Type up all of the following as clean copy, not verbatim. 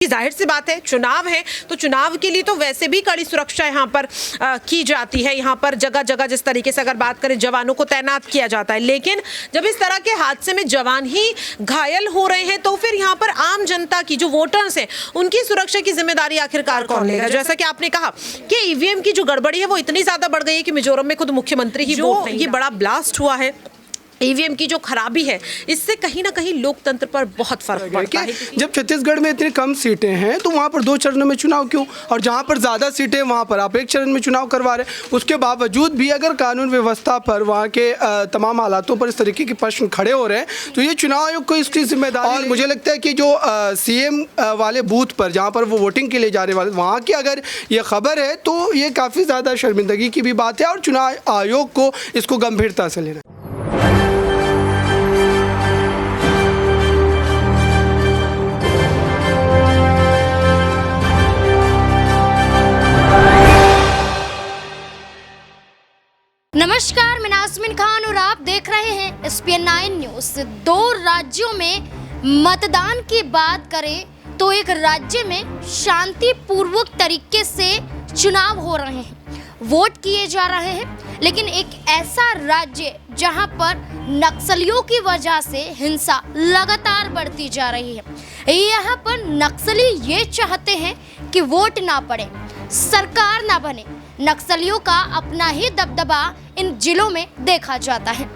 जाहिर सी बात है, चुनाव है तो चुनाव के लिए तो वैसे भी कड़ी सुरक्षा यहाँ पर की जाती है। यहाँ पर जगह जगह जिस तरीके से अगर बात करें जवानों को तैनात किया जाता है, लेकिन जब इस तरह के हादसे में जवान ही घायल हो रहे हैं तो फिर यहाँ पर आम जनता की जो वोटर्स हैं उनकी सुरक्षा की जिम्मेदारी आखिरकार कौन लेगा। जैसा कि आपने कहा कि ईवीएम की जो गड़बड़ी है वो इतनी ज्यादा बढ़ गई है कि मिजोरम में खुद मुख्यमंत्री ही जो ये बड़ा ब्लास्ट हुआ है, ईवीएम की जो खराबी है, इससे कहीं ना कहीं लोकतंत्र पर बहुत फर्क पड़ता है। जब छत्तीसगढ़ में इतनी कम सीटें हैं तो वहाँ पर 2 चरणों में चुनाव क्यों, और जहाँ पर ज़्यादा सीटें वहाँ पर आप 1 चरण में चुनाव करवा रहे हैं। उसके बावजूद भी अगर कानून व्यवस्था पर वहाँ के तमाम हालातों पर इस तरीके के प्रश्न खड़े हो रहे हैं तो ये चुनाव आयोग को इसकी जिम्मेदारी। और मुझे लगता है कि जो CM वाले बूथ पर जहाँ पर वो वोटिंग के लिए जाने वाले वहाँ की अगर ये खबर है तो ये काफ़ी ज़्यादा शर्मिंदगी की भी बात है और चुनाव आयोग को इसको गंभीरता से लेना। नमस्कार, मैं नाज़मीन खान और आप देख रहे हैं SPN9 न्यूज़। 2 राज्यों में मतदान की बात करें तो एक राज्य में शांतिपूर्वक तरीके से चुनाव हो रहे हैं, वोट किए जा रहे हैं, लेकिन एक ऐसा राज्य जहां पर नक्सलियों की वजह से हिंसा लगातार बढ़ती जा रही है। यहाँ पर नक्सली ये चाहते हैं कि वोट ना पड़े, सरकार ना बने, नक्सलियों का अपना ही दबदबा इन जिलों में देखा जाता है।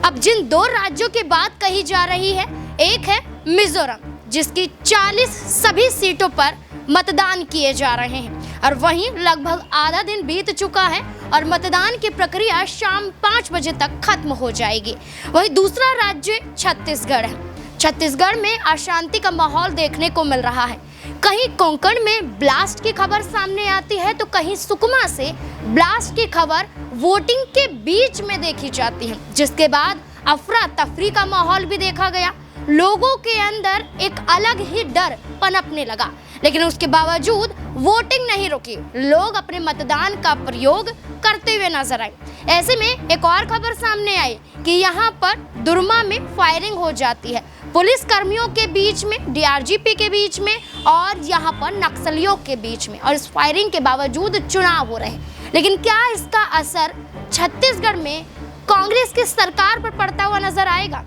अब जिन 2 राज्यों की बात कही जा रही है, एक है मिजोरम जिसकी 40 सभी सीटों पर मतदान किए जा रहे हैं और वहीं लगभग आधा दिन बीत चुका है और मतदान की प्रक्रिया शाम 5 बजे तक खत्म हो जाएगी। वहीं दूसरा राज्य छत्तीसगढ़ है। छत्तीसगढ़ में अशांति का माहौल देखने को मिल रहा है। कहीं कोंकण में ब्लास्ट की खबर सामने आती है तो कहीं सुकमा से ब्लास्ट की खबर वोटिंग के बीच में देखी जाती है, जिसके बाद अफरा तफरी का माहौल भी देखा गया। लोगों के अंदर एक अलग ही डर पनपने लगा, लेकिन उसके बावजूद वोटिंग नहीं रुकी, लोग अपने मतदान का प्रयोग करते हुए नजर आए। ऐसे में एक और खबर सामने आई कि यहाँ पर दुर्मा में फायरिंग हो जाती है, पुलिस कर्मियों के बीच में, DRGP के बीच में और यहाँ पर नक्सलियों के बीच में, और इस फायरिंग के बावजूद चुनाव हो रहे हैं। लेकिन क्या इसका असर छत्तीसगढ़ में कांग्रेस की सरकार पर पड़ता हुआ नजर आएगा?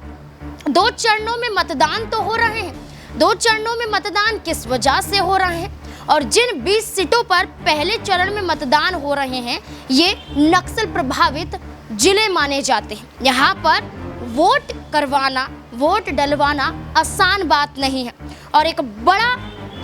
2 चरणों में मतदान तो हो रहे हैं, 2 चरणों में मतदान किस वजह से हो रहे हैं, और जिन 20 सीटों पर पहले चरण में मतदान हो रहे हैं ये नक्सल प्रभावित जिले माने जाते हैं। यहाँ पर वोट करवाना, वोट डलवाना आसान बात नहीं है और एक बड़ा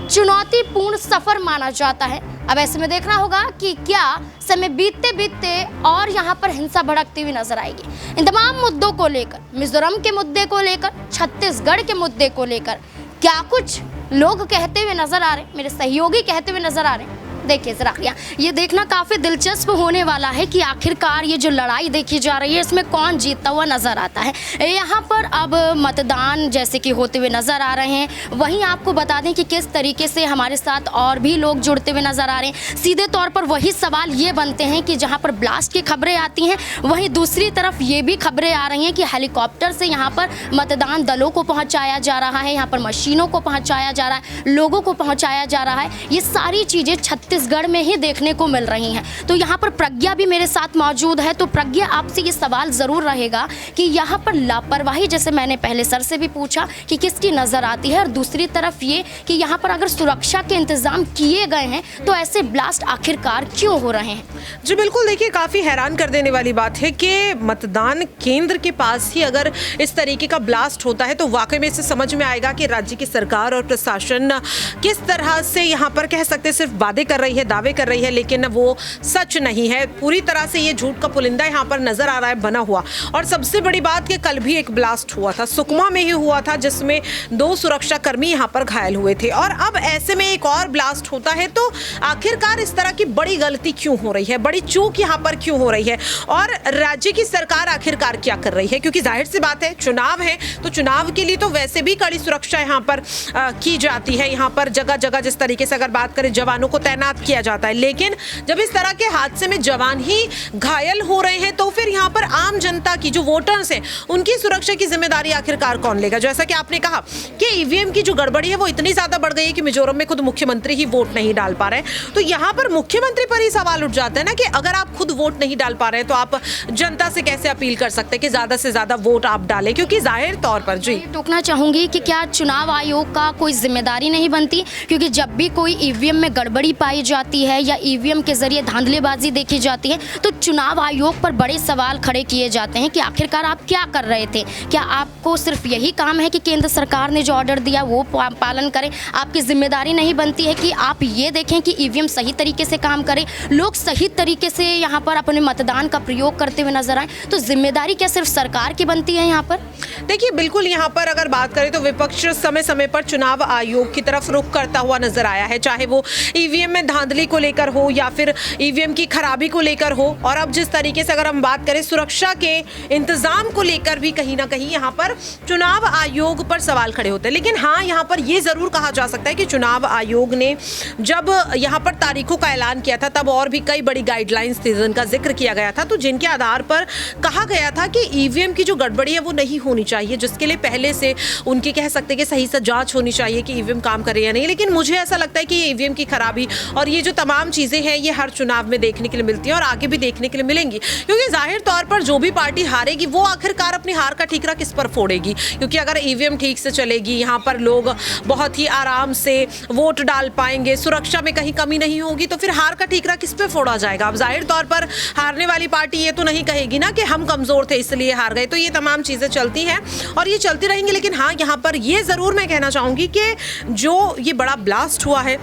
चुनौतीपूर्ण सफर माना जाता है। अब ऐसे में देखना होगा कि क्या समय बीतते बीतते और यहाँ पर हिंसा भड़कती हुई नजर आएगी। इन तमाम मुद्दों को लेकर, मिजोरम के मुद्दे को लेकर, छत्तीसगढ़ के मुद्दे को लेकर क्या कुछ लोग कहते हुए नजर आ रहे हैं, मेरे सहयोगी कहते हुए नजर आ रहे हैं, देखिए जरा। ये देखना काफ़ी दिलचस्प होने वाला है कि आखिरकार ये जो लड़ाई देखी जा रही है इसमें कौन जीतता हुआ नज़र आता है। यहाँ पर अब मतदान जैसे कि होते हुए नज़र आ रहे हैं, वहीं आपको बता दें कि किस तरीके से हमारे साथ और भी लोग जुड़ते हुए नज़र आ रहे हैं। सीधे तौर पर वही सवाल ये बनते हैं कि जहाँ पर ब्लास्ट की खबरें आती हैं वहीं दूसरी तरफ ये भी खबरें आ रही हैं कि हेलीकॉप्टर से यहाँ पर मतदान दलों को पहुँचाया जा रहा है, यहाँ पर मशीनों को पहुँचाया जा रहा है, लोगों को पहुँचाया जा रहा है। ये सारी चीज़ें छत्तीसगढ़ में ही देखने को मिल रही हैं। तो यहाँ पर प्रज्ञा भी मेरे साथ मौजूद है। तो प्रज्ञा, आपसे ये सवाल ज़रूर रहेगा कि यहाँ पर लापरवाही, जैसे मैंने पहले सर से भी पूछा, कि किसकी नज़र आती है, और दूसरी तरफ ये कि यहाँ पर अगर सुरक्षा के इंतज़ाम किए गए हैं तो ऐसे ब्लास्ट आखिरकार क्यों हो रहे हैं? जी बिल्कुल, देखिए काफ़ी हैरान कर देने वाली बात है कि मतदान केंद्र के पास ही अगर इस तरीके का ब्लास्ट होता है तो वाकई में इससे समझ में आएगा कि राज्य की सरकार और प्रशासन किस तरह से यहाँ पर कह सकते हैं सिर्फ वादे कर रही है, दावे कर रही है, लेकिन वो सच नहीं है। पूरी तरह से ये झूठ का पुलिंदा यहाँ पर नजर आ रहा है बना हुआ। और सबसे बड़ी बात कि कल भी एक ब्लास्ट हुआ था, सुकमा में ही हुआ था, जिसमें 2 सुरक्षा कर्मी यहाँ पर घायल हुए थे, और अब ऐसे में एक और ब्लास्ट होता है। तो आखिरकार इस तरह की बड़ी गलती क्यों हो रही है, बड़ी चूक यहाँ पर क्यों हो रही है, और राज्य की सरकार आखिरकार क्या कर रही है? क्योंकि जाहिर सी बात है, चुनाव है तो चुनाव के लिए तो वैसे भी कड़ी सुरक्षा यहाँ पर की जाती है। यहाँ पर जगह जगह जिस तरीके से अगर बात करें जवानों को तैनात तैनात किया जाता है, लेकिन जब इस तरह के हादसे में जवान ही घायल हो रहे हैं तो फिर यहाँ पर आम जनता की जो वोटर्स हैं उनकी सुरक्षा की जिम्मेदारी आखिरकार कौन लेगा। जैसा कि आपने कहा कि ईवीएम की जो गड़बड़ी है वो इतनी ज्यादा बढ़ गई है कि मिजोरम में खुद मुख्यमंत्री ही वोट नहीं डाल पा रहे हैं। तो यहाँ पर मुख्यमंत्री पर ही सवाल उठ जाता है ना कि अगर आप खुद वोट नहीं डाल पा रहे हैं तो आप जनता से कैसे अपील कर सकते हैं कि ज्यादा से ज्यादा वोट आप डालें, क्योंकि जाहिर तौर पर जी टोकना चाहूंगी कि क्या चुनाव आयोग का कोई जिम्मेदारी नहीं बनती, क्योंकि जब भी कोई ईवीएम में गड़बड़ी पाई जाती है या ईवीएम के जरिए धांधलेबाजी देखी जाती है तो चुनाव आयोग पर बड़े सवाल खड़े किए जाते हैं कि आखिरकार आप क्या कर रहे थे। क्या आपको सिर्फ यही काम है कि केंद्र सरकार ने जो ऑर्डर दिया वो पालन करें? आपकी जिम्मेदारी नहीं बनती है कि आप ये देखें कि ईवीएम सही तरीके से काम करे, लोग सही तरीके से यहाँ पर अपने मतदान का प्रयोग करते हुए नजर आए? तो जिम्मेदारी क्या सिर्फ सरकार की बनती है यहाँ पर? देखिए बिल्कुल, यहाँ पर अगर बात करें तो विपक्ष समय समय पर चुनाव आयोग की तरफ रुख करता हुआ नजर आया है, चाहे वो ईवीएम में धांधली को लेकर हो या फिर ईवीएम की खराबी को लेकर हो। और अब जिस तरीके से अगर हम बात करें सुरक्षा के इंतजाम को लेकर भी कहीं ना कहीं यहाँ पर चुनाव आयोग पर सवाल खड़े होते हैं। लेकिन हाँ, यहाँ पर यह जरूर कहा जा सकता है कि चुनाव आयोग ने जब यहाँ पर तारीखों का ऐलान किया था तब और भी कई बड़ी गाइडलाइंस थी जिनका जिक्र किया गया था, तो जिनके आधार पर कहा गया था कि ईवीएम की जो गड़बड़ी है वो नहीं होनी चाहिए, जिसके लिए पहले से उनकी कह सकते कि सही से जांच होनी चाहिए कि ईवीएम काम करे या नहीं। लेकिन मुझे ऐसा लगता है कि ये ईवीएम की खराबी और ये जो तमाम चीजें हैं ये हर चुनाव में देखने के लिए मिलती हैं और आगे भी देखने के लिए मिलेंगी, क्योंकि जाहिर तौर पर जो भी पार्टी हारेगी वो आखिरकार अपनी हार का ठीकरा किस पर फोड़ेगी। क्योंकि अगर ईवीएम ठीक से चलेगी, यहाँ पर लोग बहुत ही आराम से वोट डाल पाएंगे, सुरक्षा में कहीं कमी नहीं होगी, तो फिर हार का ठीकरा किस पे फोड़ा जाएगा। अब जाहिर तौर पर हारने वाली पार्टी ये तो नहीं कहेगी ना कि हम कमजोर थे इसलिए हार गए। तो ये तमाम चीजें चलती हैं और ये चलती रहेंगी। लेकिन हाँ, यहाँ पर ये जरूर मैं कहना चाहूंगी कि जो ये बड़ा ब्लास्ट हुआ है,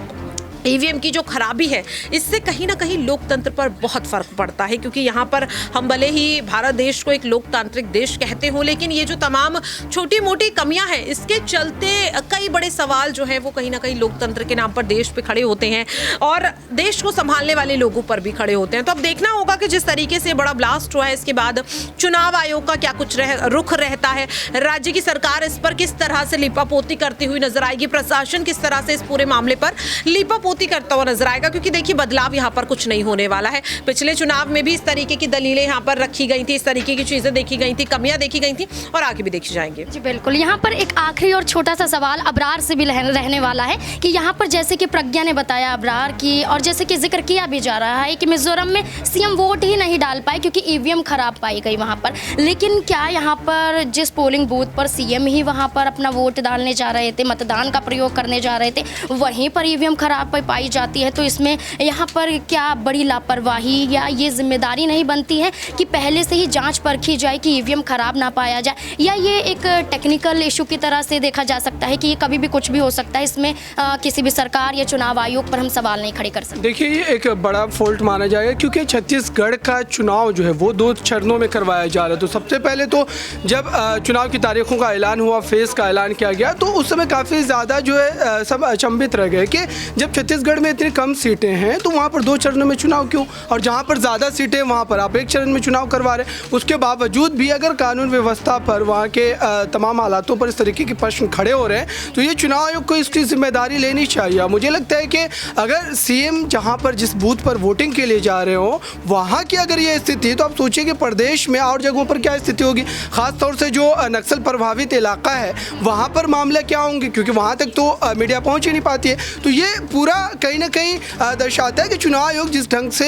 ईवीएम की जो खराबी है, इससे कहीं ना कहीं लोकतंत्र पर बहुत फर्क पड़ता है। क्योंकि यहाँ पर हम भले ही भारत देश को एक लोकतांत्रिक देश कहते हो, लेकिन ये जो तमाम छोटी मोटी कमियां हैं इसके चलते कई बड़े सवाल जो हैं वो कहीं ना कहीं लोकतंत्र के नाम पर देश पे खड़े होते हैं और देश को संभालने वाले लोगों पर भी खड़े होते हैं। तो अब देखना होगा कि जिस तरीके से बड़ा ब्लास्ट हुआ है इसके बाद चुनाव आयोग का क्या कुछ रुख रहता है, राज्य की सरकार इस पर किस तरह से लीपापोती करती हुई नजर आएगी, प्रशासन किस तरह से इस पूरे मामले पर लीपापोती करता हुआ नजर आएगा। क्योंकि देखिए बदलाव यहाँ पर कुछ नहीं होने वाला है। पिछले चुनाव में भी इस तरीके की दलीलें यहाँ पर रखी गई थी, इस तरीके की चीजें देखी गई थी, कमियां देखी गई थी और आगे भी देखी जाएंगी। जी बिल्कुल। यहाँ पर एक आखिरी और छोटा सा सवाल अबरार से भी रहने वाला है कि यहाँ पर जैसे कि प्रज्ञा ने बताया अबरार की, और जैसे कि जिक्र किया भी जा रहा है कि मिजोरम में सीएम वोट ही नहीं डाल पाए क्योंकि ईवीएम खराब पाई गई वहाँ पर। लेकिन क्या यहाँ पर जिस पोलिंग बूथ पर सीएम ही वहाँ पर अपना वोट डालने जा रहे थे, मतदान का प्रयोग करने जा रहे थे, वहीं पर ईवीएम खराब पाई जाती है? तो इसमें यहाँ पर क्या बड़ी लापरवाही या ये जिम्मेदारी नहीं बनती है कि पहले से ही जांच परखी जाए कि ईवीएम खराब ना पाया जाए? या ये एक टेक्निकल इशू की तरह से देखा जा सकता है कि ये कभी भी कुछ भी हो सकता है, इसमें किसी भी सरकार या चुनाव आयोग पर हम सवाल नहीं खड़े कर सकते? देखिए, ये एक बड़ा फॉल्ट माना जाएगा क्योंकि छत्तीसगढ़ का चुनाव जो है वो 2 चरणों में करवाया जा रहा है। तो सबसे पहले तो जब चुनाव की तारीखों का ऐलान हुआ, फेज का ऐलान किया गया, तो उस समय काफ़ी ज़्यादा जो है सब अचंभित रह गए कि जब छत्तीसगढ़ में इतनी कम सीटें हैं तो वहाँ पर 2 चरणों में चुनाव क्यों, और जहाँ पर ज़्यादा सीटें वहाँ पर आप एक चरण में चुनाव करवा रहे हैं। उसके बावजूद भी अगर कानून व्यवस्था पर, वहाँ के तमाम हालातों पर इस तरीके के प्रश्न खड़े हो रहे हैं तो ये चुनाव आयोग को इसकी जिम्मेदारी लेनी चाहिए। मुझे लगता है कि अगर सीएम जहाँ पर जिस बूथ पर वोटिंग के लिए जा रहे हो वहाँ की अगर ये स्थिति है तो आप सोचिए कि प्रदेश में और जगहों पर क्या स्थिति होगी, खासतौर से जो नक्सल प्रभावित इलाका है वहाँ पर मामले क्या होंगे, क्योंकि वहाँ तक तो मीडिया पहुँच ही नहीं पाती है। तो ये पूरा कहीं ना कहीं दर्शाता है कि चुनाव आयोग जिस ढंग से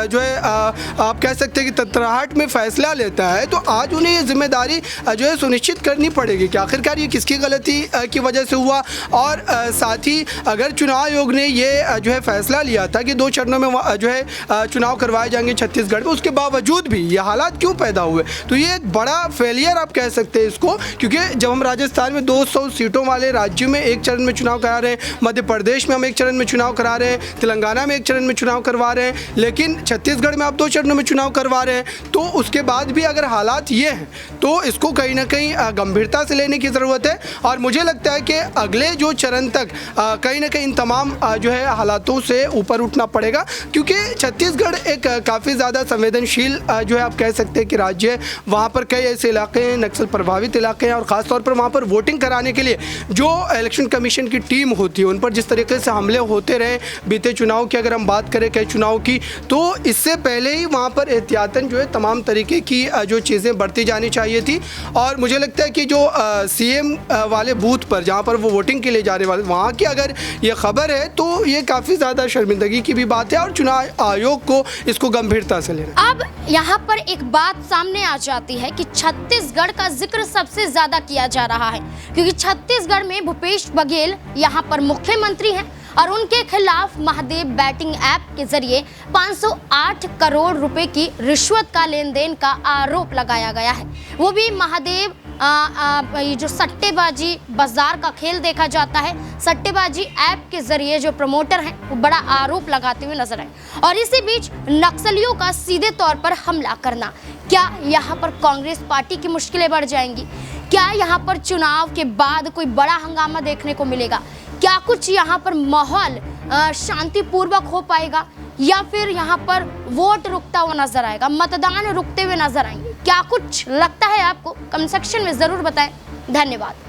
जो है आप कह सकते हैं कि तत्परहट में फैसला लेता है, तो आज उन्हें ये जिम्मेदारी जो है सुनिश्चित करनी पड़ेगी कि आखिरकार ये किसकी गलती की वजह से हुआ। और साथ ही अगर चुनाव आयोग ने ये जो है फैसला लिया था कि 2 चरणों में जो है चुनाव करवाए जाएंगे छत्तीसगढ़ में, उसके बावजूद भी ये हालात क्यों पैदा हुए, तो ये एक बड़ा फेलियर आप कह सकते हैं इसको। क्योंकि जब हम राजस्थान में 200 सीटों वाले राज्य में एक चरण में चुनाव करा रहे हैं, मध्य प्रदेश में हम एक चरण में चुनाव करा रहे हैं, तेलंगाना में एक चरण में चुनाव करवा रहे हैं, लेकिन छत्तीसगढ़ में आप 2 चरणों में चुनाव करवा रहे हैं, तो उसके बाद भी अगर हालात ये हैं तो इसको कहीं ना कहीं गंभीरता से लेने की ज़रूरत है। और मुझे लगता है कि अगले जो चरण तक कहीं ना कहीं इन तमाम जो है हालातों से ऊपर उठना पड़ेगा, क्योंकि छत्तीसगढ़ एक काफ़ी ज़्यादा संवेदनशील जो है आप कह सकते हैं कि राज्य है। वहाँ पर कई ऐसे इलाके हैं, नक्सल प्रभावित इलाके हैं, और ख़ासतौर पर वहाँ पर वोटिंग कराने के लिए जो इलेक्शन कमीशन की टीम होती है उन पर जिस तरीके से हमले होते रहे। बीते चुनाव की अगर हम बात करें कई चुनाव की, तो इससे पहले ही वहाँ पर एहतियातन जो है तमाम तरीके की जो चीज़ें बढ़ती जानी चाहिए थी। और मुझे लगता है कि जो सीएम वाले बूथ पर जहाँ पर वो वोटिंग के लिए जाने वाले, वहाँ की अगर ये खबर है तो ये काफ़ी ज़्यादा शर्मिंदगी की भी बात है और चुनाव आयोग को इसको गंभीरता से लेना। अब यहाँ पर एक बात सामने आ जाती है कि छत्तीसगढ़ का जिक्र सबसे ज्यादा किया जा रहा है, क्योंकि छत्तीसगढ़ में भूपेश बघेल यहाँ पर मुख्यमंत्री हैं और उनके खिलाफ महादेव बैटिंग ऐप के जरिए 508 करोड़ रुपए की रिश्वत का लेन देन का आरोप लगाया गया है। वो भी महादेव ये जो सट्टेबाजी बाजार का खेल देखा जाता है, सट्टेबाजी ऐप के जरिए जो प्रमोटर हैं वो बड़ा आरोप लगाते हुए नजर आए। और इसी बीच नक्सलियों का सीधे तौर पर हमला करना, क्या यहाँ पर कांग्रेस पार्टी की मुश्किलें बढ़ जाएंगी? क्या यहाँ पर चुनाव के बाद कोई बड़ा हंगामा देखने को मिलेगा? क्या कुछ यहाँ पर माहौल शांतिपूर्वक हो पाएगा या फिर यहाँ पर वोट रुकता हुआ नजर आएगा, मतदान रुकते हुए नजर आएंगे? क्या कुछ लगता है आपको? कमेंट सेक्शन में जरूर बताएं। धन्यवाद।